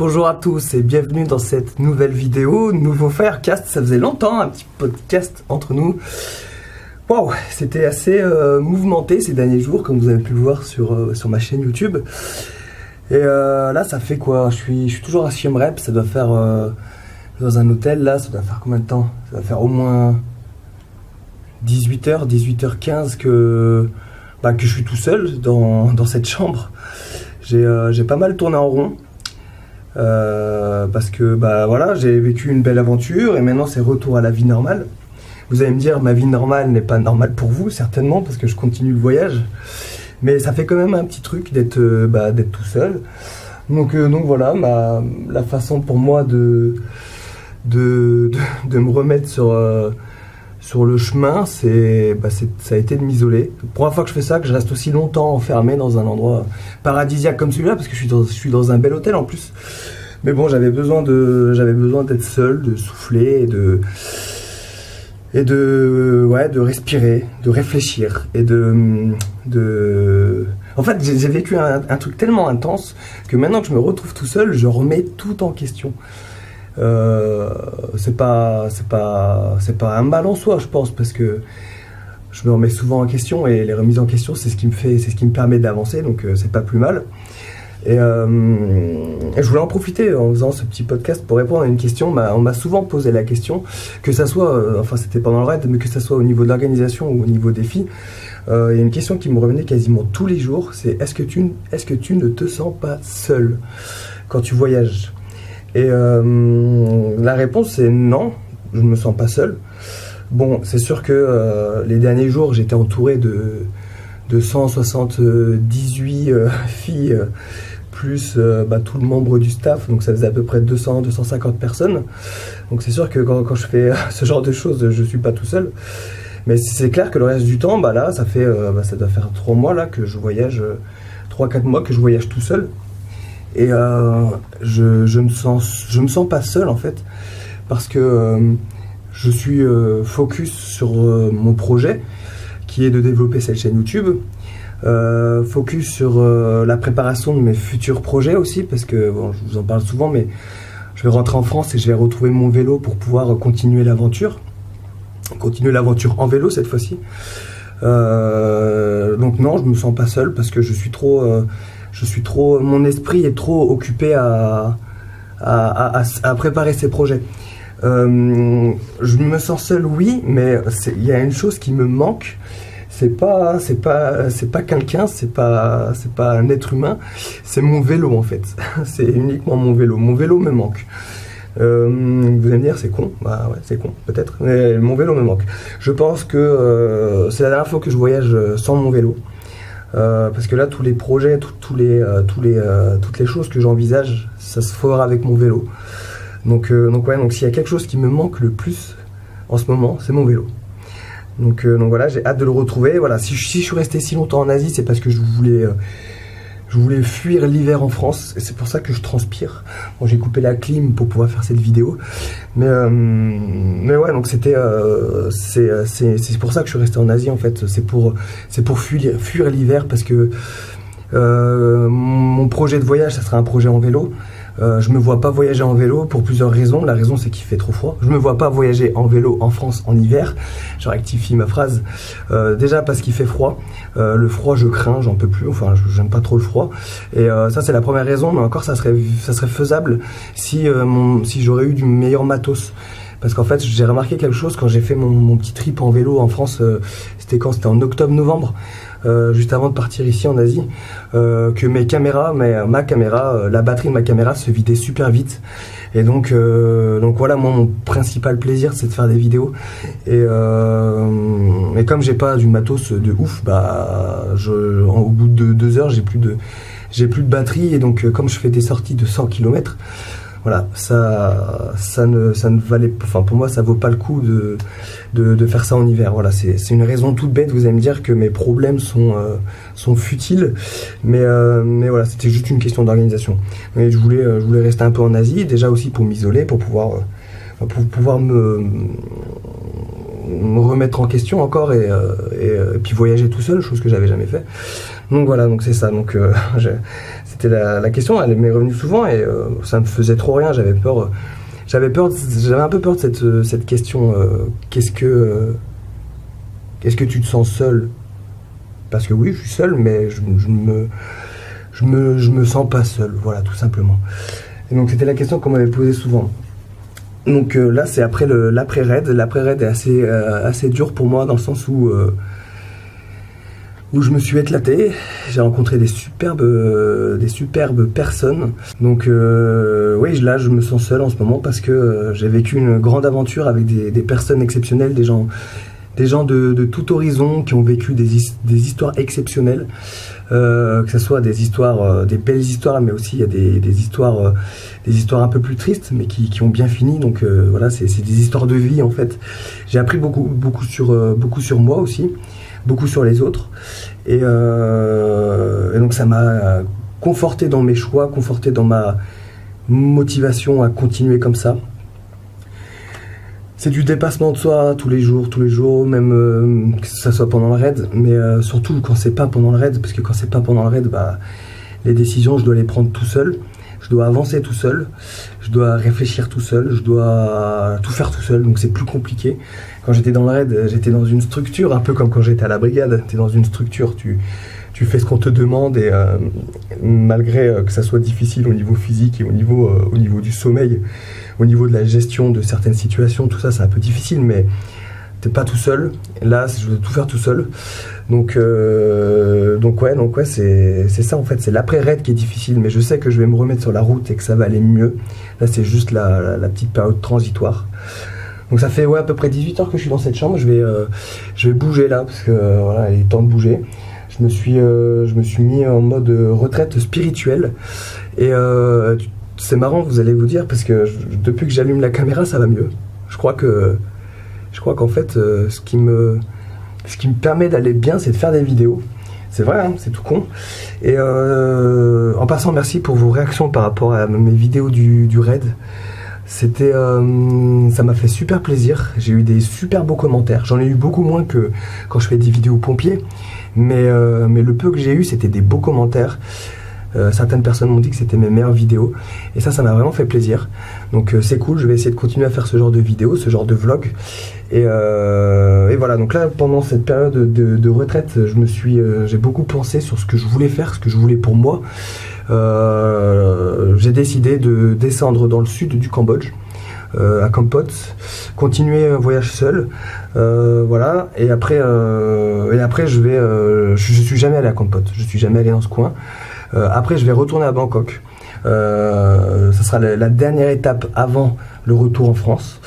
Bonjour à tous et bienvenue dans cette nouvelle vidéo, nouveau Firecast. Ça faisait longtemps, un petit podcast entre nous. Waouh, c'était assez mouvementé ces derniers jours, comme vous avez pu le voir sur ma chaîne YouTube. Et là, ça fait quoi? Je suis toujours à Siem Reap, ça doit faire dans un hôtel là, ça doit faire combien de temps? Ça doit faire au moins 18h, 18h15 que je suis tout seul dans cette chambre. J'ai pas mal tourné en rond. Parce que voilà, j'ai vécu une belle aventure et maintenant c'est retour à la vie normale. Vous allez me dire, ma vie normale n'est pas normale pour vous, certainement, parce que je continue le voyage, mais ça fait quand même un petit truc d'être tout seul. Donc voilà, la façon pour moi de me remettre sur le chemin, ça a été de m'isoler. La première fois que je fais ça, que je reste aussi longtemps enfermé dans un endroit paradisiaque comme celui-là, parce que je suis dans un bel hôtel en plus. Mais bon, j'avais besoin d'être seul, de souffler et de respirer, de réfléchir et En fait, j'ai vécu un truc tellement intense que maintenant que je me retrouve tout seul, je remets tout en question. C'est pas un mal en soi, je pense, parce que je me remets souvent en question et les remises en question, c'est ce qui me permet d'avancer, donc c'est pas plus mal. Et je voulais en profiter en faisant ce petit podcast pour répondre à une question. On m'a souvent posé la question, que ça soit, c'était pendant le raid, mais que ça soit au niveau de l'organisation ou au niveau des filles. Il y a une question qui me revenait quasiment tous les jours, c'est est-ce que tu ne te sens pas seul quand tu voyages? Et la réponse c'est non, je ne me sens pas seul. Bon, c'est sûr que les derniers jours j'étais entouré de 178 filles plus tout le membre du staff, donc ça faisait à peu près 250 personnes. Donc c'est sûr que quand je fais ce genre de choses, je suis pas tout seul. Mais c'est clair que le reste du temps, là, ça doit faire 3 mois là que je voyage, 3-4 mois que je voyage tout seul. Et je me sens pas seul en fait, parce que je suis focus sur mon projet qui est de développer cette chaîne YouTube, focus sur la préparation de mes futurs projets aussi, parce que je vous en parle souvent, mais je vais rentrer en France et je vais retrouver mon vélo pour pouvoir continuer l'aventure en vélo cette fois-ci. Donc non, je me sens pas seul parce que je suis trop, mon esprit est trop occupé à préparer ces projets. Je me sens seul, oui, mais il y a une chose qui me manque. C'est pas quelqu'un, c'est pas un être humain, c'est mon vélo en fait. C'est uniquement mon vélo. Mon vélo me manque. Vous allez me dire c'est con, ouais c'est con peut-être, mais mon vélo me manque. Je pense que c'est la dernière fois que je voyage sans mon vélo. Parce que là tous les projets, toutes les choses que j'envisage, ça se fera avec mon vélo. Donc s'il y a quelque chose qui me manque le plus en ce moment, c'est mon vélo. Donc voilà, j'ai hâte de le retrouver. Voilà, si je suis resté si longtemps en Asie, c'est parce que je voulais fuir l'hiver en France, et c'est pour ça que je transpire. Bon, j'ai coupé la clim pour pouvoir faire cette vidéo, mais ouais, donc c'est pour ça que je suis resté en Asie en fait. C'est pour fuir l'hiver, parce que mon projet de voyage, ça sera un projet en vélo. Je me vois pas voyager en vélo pour plusieurs raisons. La raison, c'est qu'il fait trop froid. Je me vois pas voyager en vélo en France en hiver. Je rectifie ma phrase. Déjà parce qu'il fait froid. Le froid, je crains, j'en peux plus. Enfin, j'aime pas trop le froid. Et ça, c'est la première raison. Mais encore, ça serait faisable si j'aurais eu du meilleur matos. Parce qu'en fait, j'ai remarqué quelque chose quand j'ai fait mon petit trip en vélo en France. C'était en octobre-novembre. Juste avant de partir ici en Asie, que ma caméra, la batterie de ma caméra se vidait super vite. Et donc voilà, moi mon principal plaisir c'est de faire des vidéos. Et comme j'ai pas du matos de ouf, au bout de 2 heures j'ai plus de batterie. Et donc comme je fais des sorties de 100 km, voilà, ça ne valait, enfin pour moi ça vaut pas le coup de faire ça en hiver. Voilà, c'est une raison toute bête. Vous allez me dire que mes problèmes sont futiles, mais voilà, c'était juste une question d'organisation. Mais je voulais rester un peu en Asie, déjà aussi pour m'isoler, pour pouvoir me remettre en question encore et puis voyager tout seul, chose que j'avais jamais fait. Donc voilà, donc c'est ça. Donc c'était la question, elle m'est revenue souvent et ça me faisait trop rien, j'avais un peu peur de cette question, qu'est-ce que tu te sens seul? Parce que oui, je suis seul, mais je me sens pas seul, voilà, tout simplement. Et donc c'était la question qu'on m'avait posée souvent. Donc là, c'est après l'après-raid. L'après-raid est assez dur pour moi dans le sens où je me suis éclaté. J'ai rencontré des superbes personnes. Donc oui, là, je me sens seul en ce moment parce que j'ai vécu une grande aventure avec des personnes exceptionnelles, des gens de tout horizon qui ont vécu des histoires exceptionnelles, que ce soit des belles histoires, mais aussi il y a des histoires un peu plus tristes, mais qui ont bien fini. Donc voilà, c'est des histoires de vie en fait. J'ai appris beaucoup sur moi aussi, beaucoup sur les autres, et donc ça m'a conforté dans mes choix, conforté dans ma motivation à continuer comme ça. C'est du dépassement de soi tous les jours, même que ça soit pendant le raid, mais surtout quand c'est pas pendant le raid, parce que quand c'est pas pendant le raid, bah, les décisions, je dois les prendre tout seul, je dois avancer tout seul, je dois réfléchir tout seul, je dois tout faire tout seul, donc c'est plus compliqué. Quand j'étais dans le raid, j'étais dans une structure, un peu comme quand j'étais à la brigade, t'es dans une structure, tu fais ce qu'on te demande et malgré que ça soit difficile au niveau physique et au niveau du sommeil, au niveau de la gestion de certaines situations, tout ça c'est un peu difficile, mais t'es pas tout seul. Là, je dois tout faire tout seul. Donc ouais, c'est ça en fait, c'est l'après-raid qui est difficile, mais je sais que je vais me remettre sur la route et que ça va aller mieux. Là, c'est juste la petite période transitoire. Donc ça fait à peu près 18 heures que je suis dans cette chambre. Je vais bouger là parce que voilà, il est temps de bouger. Je me suis mis en mode retraite spirituelle et c'est marrant, vous allez vous dire, parce que depuis que j'allume la caméra, ça va mieux. Je crois qu'en fait, ce qui me permet d'aller bien, c'est de faire des vidéos. C'est vrai, hein, c'est tout con. Et en passant, merci pour vos réactions par rapport à mes vidéos du raid. Ça m'a fait super plaisir. J'ai eu des super beaux commentaires. J'en ai eu beaucoup moins que quand je fais des vidéos pompiers. Mais le peu que j'ai eu, c'était des beaux commentaires. Certaines personnes m'ont dit que c'était mes meilleures vidéos. Et ça m'a vraiment fait plaisir. Donc c'est cool, je vais essayer de continuer à faire ce genre de vidéos, ce genre de vlog. Et voilà, donc là, pendant cette période de retraite, j'ai beaucoup pensé sur ce que je voulais faire, ce que je voulais pour moi. J'ai décidé de descendre dans le sud du Cambodge, à Kampot, continuer un voyage seul, voilà, et après je suis jamais allé à Kampot, je suis jamais allé dans ce coin. Après je vais retourner à Bangkok, ça sera la dernière étape avant le retour en France,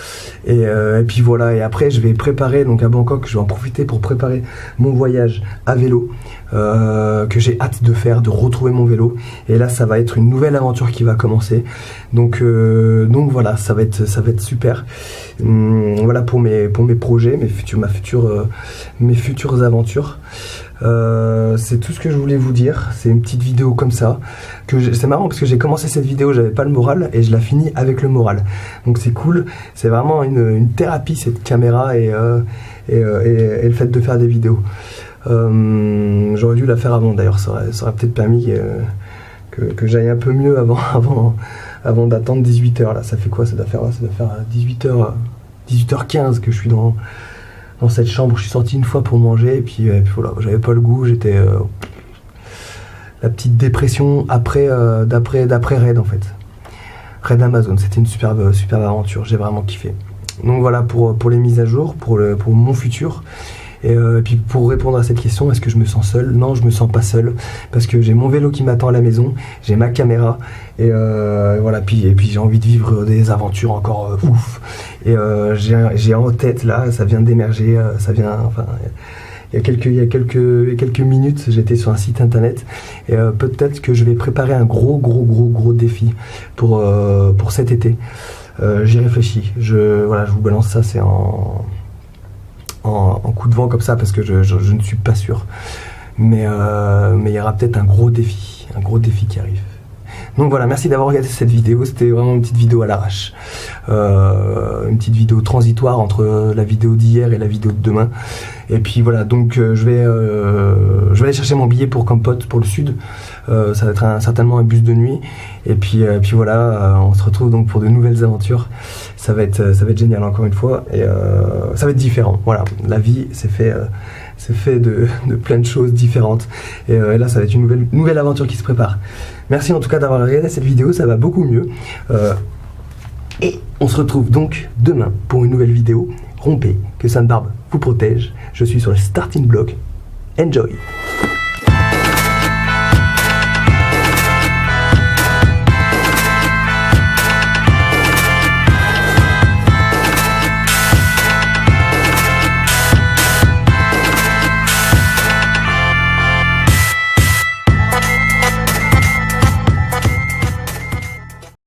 et puis voilà, et après je vais préparer, donc à Bangkok je vais en profiter pour préparer mon voyage à vélo, que j'ai hâte de faire, de retrouver mon vélo, et là ça va être une nouvelle aventure qui va commencer, donc voilà, ça va être super. Voilà pour mes projets, mes futures aventures. C'est tout ce que je voulais vous dire. C'est une petite vidéo comme ça, c'est marrant parce que j'ai commencé cette vidéo, j'avais pas le moral, et je la finis avec le moral, donc c'est cool. C'est vraiment une thérapie, cette caméra, et le fait de faire des vidéos. J'aurais dû la faire avant d'ailleurs, ça aurait peut-être permis que j'aille un peu mieux avant d'attendre 18h. Là ça fait quoi, ça doit faire 18h15 que je suis dans cette chambre. Je suis sorti une fois pour manger, et puis voilà, j'avais pas le goût, j'étais la petite dépression d'après raid en fait. Raid Amazon, c'était une superbe aventure, j'ai vraiment kiffé. Donc voilà pour les mises à jour, pour mon futur. Et puis pour répondre à cette question, est-ce que je me sens seul? Non, je me sens pas seul, parce que j'ai mon vélo qui m'attend à la maison, j'ai ma caméra, et voilà, et puis j'ai envie de vivre des aventures encore ouf. Et j'ai en tête là, ça vient d'émerger, il y a quelques minutes, j'étais sur un site internet, et peut-être que je vais préparer un gros défi pour cet été. J'y réfléchis. Je vous balance ça, c'est en coup de vent comme ça, parce que je ne suis pas sûr. Mais il y aura peut-être un gros défi qui arrive. Donc voilà, merci d'avoir regardé cette vidéo, c'était vraiment une petite vidéo à l'arrache. Une petite vidéo transitoire entre la vidéo d'hier et la vidéo de demain. Et puis voilà, donc je vais aller chercher mon billet pour Kampot, pour le sud. Ça va être certainement un bus de nuit. Et puis voilà, on se retrouve donc pour de nouvelles aventures. Ça va être génial encore une fois. Et ça va être différent. Voilà, la vie c'est fait de plein de choses différentes. Et là, ça va être une nouvelle aventure qui se prépare. Merci en tout cas d'avoir regardé cette vidéo, ça va beaucoup mieux. Et on se retrouve donc demain pour une nouvelle vidéo. Rompez, que Sainte Barbe vous protège. Je suis sur le starting block. Enjoy!